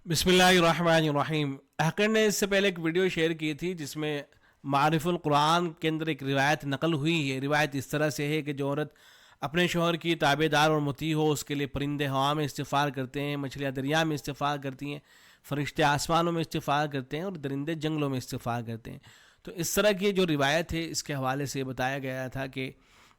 بسم اللہ الرحمن الرحیم۔ حقیر نے اس سے پہلے ایک ویڈیو شیئر کی تھی جس میں معارف القرآن کے اندر ایک روایت نقل ہوئی ہے۔ روایت اس طرح سے ہے کہ جو عورت اپنے شوہر کی تابع دار اور مطیع ہو، اس کے لیے پرندے ہوا میں استغفار کرتے ہیں، مچھلیاں دریا میں استغفار کرتی ہیں، فرشتے آسمانوں میں استغفار کرتے ہیں اور درندے جنگلوں میں استغفار کرتے ہیں۔ تو اس طرح کی جو روایت ہے اس کے حوالے سے بتایا گیا تھا کہ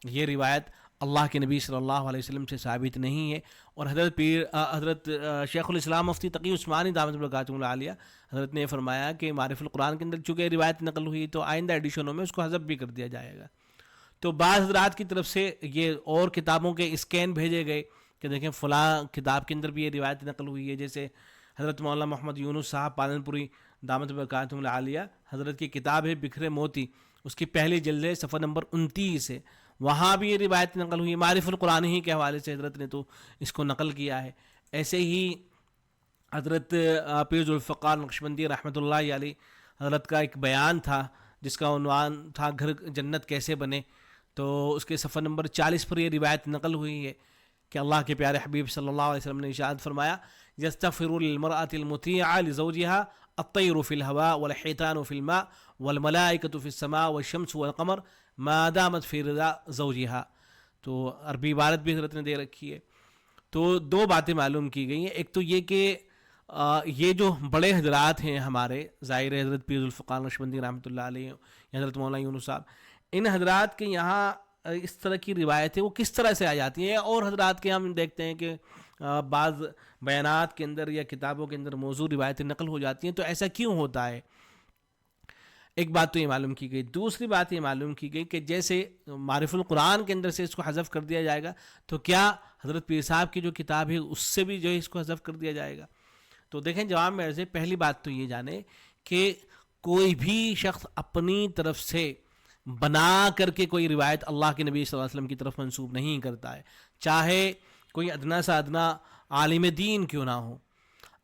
یہ روایت اللہ کے نبی صلی اللہ علیہ وسلم سے ثابت نہیں ہے، اور حضرت شیخ الاسلام مفتی تقی عثمانی دامت برکاتہ العالیہ حضرت نے فرمایا کہ معارف القرآن کے اندر چونکہ روایت نقل ہوئی تو آئندہ ایڈیشنوں میں اس کو حذف بھی کر دیا جائے گا۔ تو بعض حضرات کی طرف سے یہ اور کتابوں کے اسکین بھیجے گئے کہ دیکھیں فلاں کتاب کے اندر بھی یہ روایت نقل ہوئی ہے، جیسے حضرت مولانا محمد یونس صاحب پالنپوری دامت برکاتہ العالیہ حضرت کی کتاب ہے بکھرے موتی، اس کی پہلی جلد ہے، صفحہ نمبر 29 ہے، وہاں بھی یہ روایت نقل ہوئی معارف القرآن ہی کے حوالے سے حضرت نے تو اس کو نقل کیا ہے۔ ایسے ہی حضرت پیر ذوالفقار نقشبندی رحمۃ اللہ علیہ حضرت کا ایک بیان تھا جس کا عنوان تھا گھر جنت کیسے بنے، تو اس کے صفحہ نمبر 40 پر یہ روایت نقل ہوئی ہے کہ اللہ کے پیارے حبیب صلی اللہ علیہ وسلم نے ارشاد فرمایا یستغفر للمرأة المطیعة لزوجها الطیر فی الہواء والحیتان فی الماء والملائکۃ فی السماء والشمس والقمر ما دامت فی رضا زوجها۔ تو عربی عبارت بھی حضرت نے دے رکھی ہے۔ تو دو باتیں معلوم کی گئی ہیں، ایک تو یہ کہ یہ جو بڑے حضرات ہیں ہمارے ظاہر حضرت پیر ذوالفقار نقشبندی رحمۃ اللہ علیہ یا حضرت مولانا یونس صاحب، ان حضرات کے یہاں اس طرح کی روایتیں وہ کس طرح سے آ جاتی ہیں، اور حضرات کے ہم دیکھتے ہیں کہ بعض بیانات کے اندر یا کتابوں کے اندر موضوع روایتیں نقل ہو جاتی ہیں، تو ایسا کیوں ہوتا ہے؟ ایک بات تو یہ معلوم کی گئی۔ دوسری بات یہ معلوم کی گئی کہ جیسے معارف القرآن کے اندر سے اس کو حذف کر دیا جائے گا، تو کیا حضرت پیر صاحب کی جو کتاب ہے اس سے بھی جو ہے اس کو حذف کر دیا جائے گا؟ تو دیکھیں جواب میں عرض ہے، پہلی بات تو یہ جانے کہ کوئی بھی شخص اپنی طرف سے بنا کر کے کوئی روایت اللہ کے نبی صلی اللہ علیہ وسلم کی طرف منسوب نہیں کرتا ہے، چاہے کوئی ادنا سا ادنا عالم دین کیوں نہ ہو۔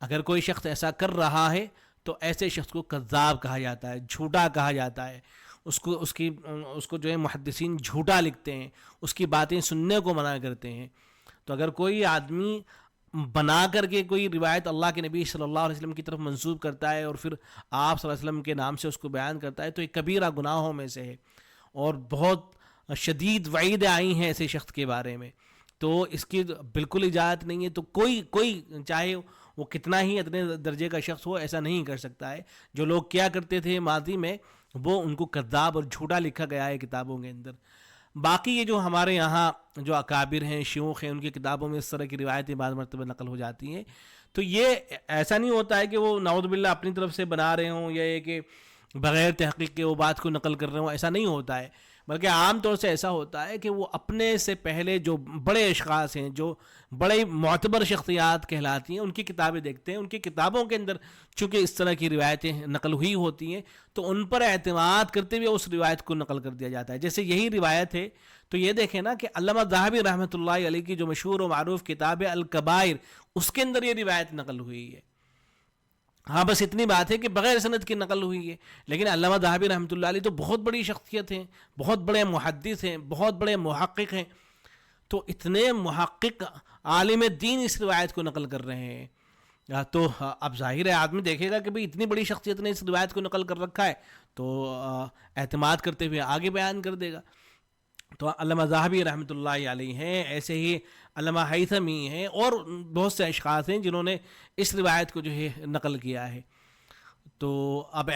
اگر کوئی شخص ایسا کر رہا ہے تو ایسے شخص کو کذاب کہا جاتا ہے، جھوٹا کہا جاتا ہے، اس کو جو ہے محدثین جھوٹا لکھتے ہیں، اس کی باتیں سننے کو منع کرتے ہیں۔ تو اگر کوئی آدمی بنا کر کے کوئی روایت اللہ کے نبی صلی اللہ علیہ وسلم کی طرف منسوب کرتا ہے اور پھر آپ صلی اللہ علیہ وسلم کے نام سے اس کو بیان کرتا ہے، تو یہ کبیرہ گناہوں میں سے ہے، اور بہت شدید وعیدیں آئی ہیں ایسے شخص کے بارے میں۔ تو اس کی بالکل اجازت نہیں ہے۔ تو کوئی چاہے وہ کتنا ہی اتنے درجے کا شخص ہو ایسا نہیں کر سکتا ہے۔ جو لوگ کیا کرتے تھے ماضی میں وہ ان کو کذاب اور جھوٹا لکھا گیا ہے کتابوں کے اندر۔ باقی یہ جو ہمارے یہاں جو اکابر ہیں، شیوخ ہیں، ان کی کتابوں میں اس طرح کی روایتیں بعض مرتبہ نقل ہو جاتی ہیں، تو یہ ایسا نہیں ہوتا ہے کہ وہ نعوذ باللہ اپنی طرف سے بنا رہے ہوں یا یہ کہ بغیر تحقیق کے وہ بات کو نقل کر رہے ہوں، ایسا نہیں ہوتا ہے، بلکہ عام طور سے ایسا ہوتا ہے کہ وہ اپنے سے پہلے جو بڑے اشخاص ہیں، جو بڑے معتبر شخصیات کہلاتی ہیں، ان کی کتابیں دیکھتے ہیں، ان کی کتابوں کے اندر چونکہ اس طرح کی روایتیں نقل ہوئی ہوتی ہیں تو ان پر اعتماد کرتے ہوئے اس روایت کو نقل کر دیا جاتا ہے۔ جیسے یہی روایت ہے تو یہ دیکھیں نا کہ علامہ ذہبی رحمۃ اللہ علیہ کی جو مشہور و معروف کتاب ہے الکبائر، اس کے اندر یہ روایت نقل ہوئی ہے۔ ہاں بس اتنی بات ہے کہ بغیر سند کی نقل ہوئی ہے، لیکن علامہ ذہبی رحمۃ اللہ علیہ تو بہت بڑی شخصیت ہیں، بہت بڑے محدث ہیں، بہت بڑے محقق ہیں، تو اتنے محقق عالم دین اس روایت کو نقل کر رہے ہیں، تو اب ظاہر ہے آدمی دیکھے گا کہ بھئی اتنی بڑی شخصیت نے اس روایت کو نقل کر رکھا ہے تو اعتماد کرتے ہوئے آگے بیان کر دے گا۔ تو علامہ ذہبی رحمۃ اللہ علیہ ہیں، ایسے ہی علامہ ہیثمی ہیں، اور بہت سے اشخاص ہیں جنہوں نے اس روایت کو جو ہے نقل کیا ہے۔ تو اب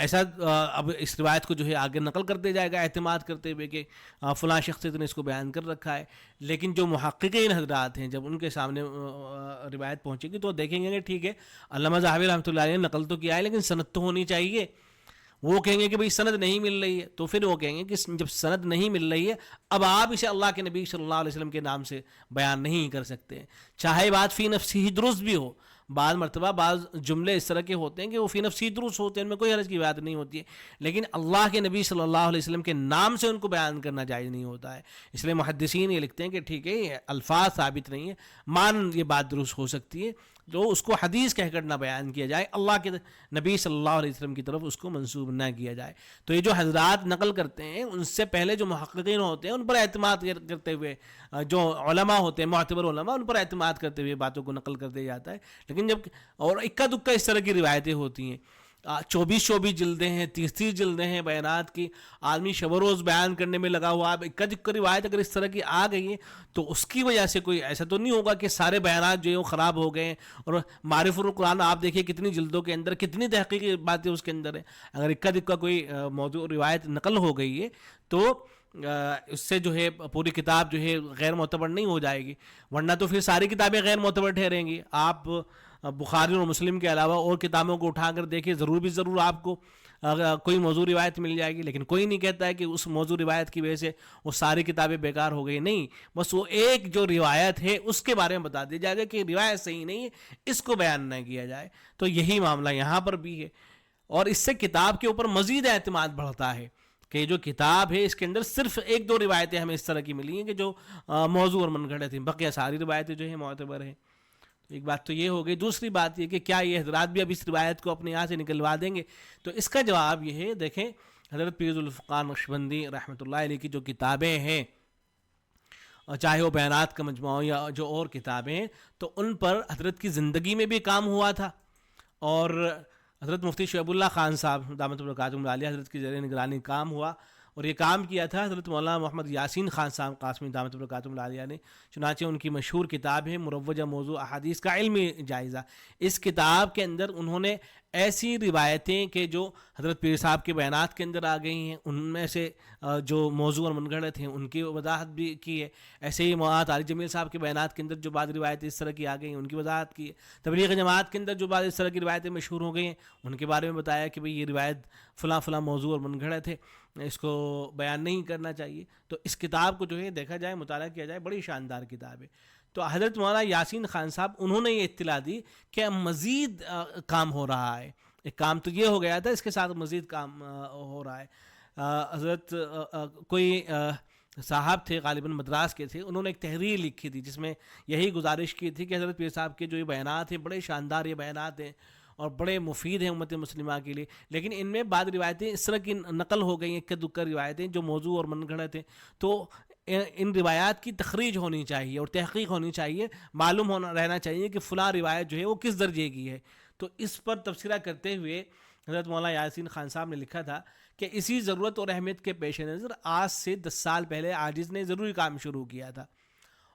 اس روایت کو جو ہے آگے نقل کر دیا جائے گا اعتماد کرتے ہوئے کہ فلاں شخصیت نے اس کو بیان کر رکھا ہے، لیکن جو محققین حضرات ہیں جب ان کے سامنے روایت پہنچے گی تو دیکھیں گے کہ ٹھیک ہے علامہ ذہبی رحمۃ اللہ علیہ نے نقل تو کیا ہے لیکن سند تو ہونی چاہیے۔ وہ کہیں گے کہ بھئی سند نہیں مل رہی ہے، تو پھر وہ کہیں گے کہ جب سند نہیں مل رہی ہے اب آپ اسے اللہ کے نبی صلی اللہ علیہ وسلم کے نام سے بیان نہیں کر سکتے، چاہے بات فی نفسی ہی درست بھی ہو۔ بعض مرتبہ بعض جملے اس طرح کے ہوتے ہیں کہ وہ فی نفسی درست ہوتے ہیں، ان میں کوئی حرج کی بات نہیں ہوتی ہے، لیکن اللہ کے نبی صلی اللہ علیہ وسلم کے نام سے ان کو بیان کرنا جائز نہیں ہوتا ہے۔ اس لیے محدثین یہ لکھتے ہیں کہ ٹھیک ہے یہ الفاظ ثابت نہیں ہے، مان یہ بات درست ہو سکتی ہے، تو اس کو حدیث کہہ کر نہ بیان کیا جائے، اللہ کے نبی صلی اللہ علیہ وسلم کی طرف اس کو منسوب نہ کیا جائے۔ تو یہ جو حضرات نقل کرتے ہیں ان سے پہلے جو محققین ہوتے ہیں ان پر اعتماد کرتے ہوئے، جو علماء ہوتے ہیں معتبر علماء، ان پر اعتماد کرتے ہوئے باتوں کو نقل کر دیا جاتا ہے۔ لیکن جب اور اکا دکا اس طرح کی روایتیں ہوتی ہیں، 24 جلدیں ہیں، 30 جلدیں ہیں بیانات کی، آدمی شب و روز بیان کرنے میں لگا ہوا، اب اکا دکا روایت اگر اس طرح کی آ گئی ہے تو اس کی وجہ سے کوئی ایسا تو نہیں ہوگا کہ سارے بیانات جو ہیں وہ خراب ہو گئے ہیں۔ اور معرف القرآن آپ دیکھیں کتنی جلدوں کے اندر کتنی تحقیقی باتیں اس کے اندر ہیں، اگر اکا دکا کوئی موضوع روایت نقل ہو گئی ہے تو اس سے جو ہے پوری کتاب جو ہے غیر معتبر نہیں ہو جائے گی، ورنہ تو پھر ساری کتابیں غیر معتبر ٹھہریں گی۔ آپ بخاری اور مسلم کے علاوہ اور کتابوں کو اٹھا کر دیکھیں، ضرور آپ کو کوئی موضوع روایت مل جائے گی، لیکن کوئی نہیں کہتا ہے کہ اس موضوع روایت کی وجہ سے وہ ساری کتابیں بیکار ہو گئی، نہیں، بس وہ ایک جو روایت ہے اس کے بارے میں بتا دیا جائے گا کہ روایت صحیح نہیں ہے، اس کو بیان نہ کیا جائے۔ تو یہی معاملہ یہاں پر بھی ہے، اور اس سے کتاب کے اوپر مزید اعتماد بڑھتا ہے کہ جو کتاب ہے اس کے اندر صرف ایک دو روایتیں ہمیں اس طرح کی ملی ہیں کہ جو موضوع اور من گھڑت ہیں، بقیہ ساری روایتیں جو ہیں معتبر ہیں۔ ایک بات تو یہ ہو گئی۔ دوسری بات یہ کہ کیا یہ حضرات بھی اب اس روایت کو اپنے یہاں سے نکلوا دیں گے؟ تو اس کا جواب یہ ہے، دیکھیں حضرت پیر ذوالفقار نقشبندی رحمۃ اللہ علیہ کی جو کتابیں ہیں، چاہے وہ بیانات کا مجموعہ یا جو اور کتابیں ہیں، تو ان پر حضرت کی زندگی میں بھی کام ہوا تھا، اور حضرت مفتی شعیب اللہ خان صاحب دامت برکاتہم العالیہ حضرت کی زیر نگرانی کام ہوا، اور یہ کام کیا تھا حضرت مولانا محمد یاسین خان صاحب قاسمی دامت برکاتہم العالیہ نے۔ چنانچہ ان کی مشہور کتاب ہے مروجہ موضوع احادیث کا علمی جائزہ۔ اس کتاب کے اندر انہوں نے ایسی روایتیں کہ جو حضرت پیر صاحب کے بیانات کے اندر آ گئی ہیں، ان میں سے جو موضوع اور من گھڑت ہیں ان کی وضاحت بھی کی ہے۔ ایسے ہی مولانا طارق جمیل صاحب کے بیانات کے اندر جو بعض روایتیں اس طرح کی آ گئی ہیں ان کی وضاحت کی ہے۔ تبلیغ جماعت کے اندر جو بعض اس طرح کی روایتیں مشہور ہو گئی ہیں ان کے بارے میں بتایا کہ بھئی یہ روایت فلاں فلاں موضوع اور من گھڑت ہے، اس کو بیان نہیں کرنا چاہیے۔ تو اس کتاب کو جو ہے دیکھا جائے، مطالعہ کیا جائے، بڑی شاندار کتاب ہے۔ تو حضرت مولانا یاسین خان صاحب انہوں نے یہ اطلاع دی کہ مزید کام ہو رہا ہے، ایک کام تو یہ ہو گیا تھا، اس کے ساتھ مزید کام ہو رہا ہے۔ حضرت کوئی صاحب تھے غالباً مدراس کے تھے، انہوں نے ایک تحریر لکھی تھی جس میں یہی گزارش کی تھی کہ حضرت پیر صاحب کے جو یہ بیانات ہیں بڑے شاندار یہ بیانات ہیں اور بڑے مفید ہیں امت مسلمہ کے لیے، لیکن ان میں بعض روایتیں اس طرح کی نقل ہو گئی ہیں کہ دکہ روایتیں جو موضوع اور من گھڑت ہیں، تو ان روایات کی تخریج ہونی چاہیے اور تحقیق ہونی چاہیے، معلوم ہونا رہنا چاہیے کہ فلاں روایت جو ہے وہ کس درجے کی ہے۔ تو اس پر تبصرہ کرتے ہوئے حضرت مولانا یاسین خان صاحب نے لکھا تھا کہ اسی ضرورت اور اہمیت کے پیش نظر آج سے 10 سال پہلے عاجز نے ضروری کام شروع کیا تھا،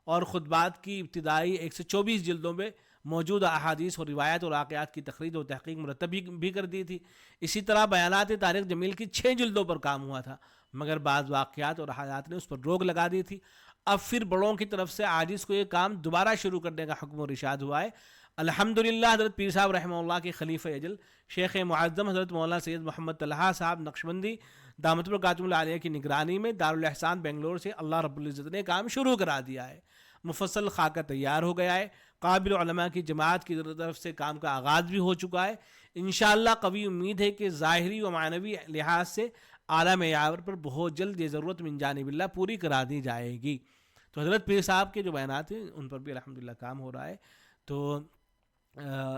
اور خطبات کی ابتدائی 124 جلدوں میں موجود احادیث اور روایت اور واقعات کی تخریج و تحقیق مرتب بھی کر دی تھی۔ اسی طرح بیانات طارق جمیل کی 6 جلدوں پر کام ہوا تھا، مگر بعض واقعات اور حالات نے اس پر روک لگا دی تھی۔ اب پھر بڑوں کی طرف سے عاجز کو یہ کام دوبارہ شروع کرنے کا حکم و ارشاد ہوا ہے۔ الحمدللہ حضرت پیر صاحب رحمہ اللہ کے خلیفہ اجل شیخ معظم حضرت مولانا سید محمد طلحہ صاحب نقشبندی دامت برکاتہم العالیہ کی نگرانی میں دارالاحسان بنگلور سے اللہ رب العزت نے کام شروع کرا دیا ہے۔ مفصل خاکہ تیار ہو گیا ہے، قابل علماء کی جماعت کی طرف سے کام کا آغاز بھی ہو چکا ہے۔ انشاءاللہ قوی امید ہے کہ ظاہری و معنوی لحاظ سے اعلیٰ معیار پر بہت جلد یہ ضرورت من جانب اللہ پوری کرا دی جائے گی۔ تو حضرت پیر صاحب کے جو بیانات ہیں ان پر بھی الحمدللہ کام ہو رہا ہے۔ تو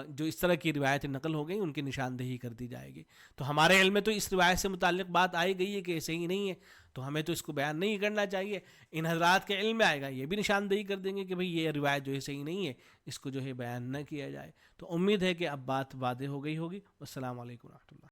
جو اس طرح کی روایتیں نقل ہو گئی ان کی نشاندہی کر دی جائے گی۔ تو ہمارے علم میں تو اس روایت سے متعلق بات آئی گئی ہے کہ صحیح نہیں ہے، تو ہمیں تو اس کو بیان نہیں کرنا چاہیے۔ ان حضرات کے علم میں آئے گا یہ بھی نشاندہی کر دیں گے کہ بھئی یہ روایت جو ہے صحیح نہیں ہے، اس کو جو ہے بیان نہ کیا جائے۔ تو امید ہے کہ اب بات واضح ہو گئی ہوگی۔ والسلام علیکم ورحمۃ اللہ۔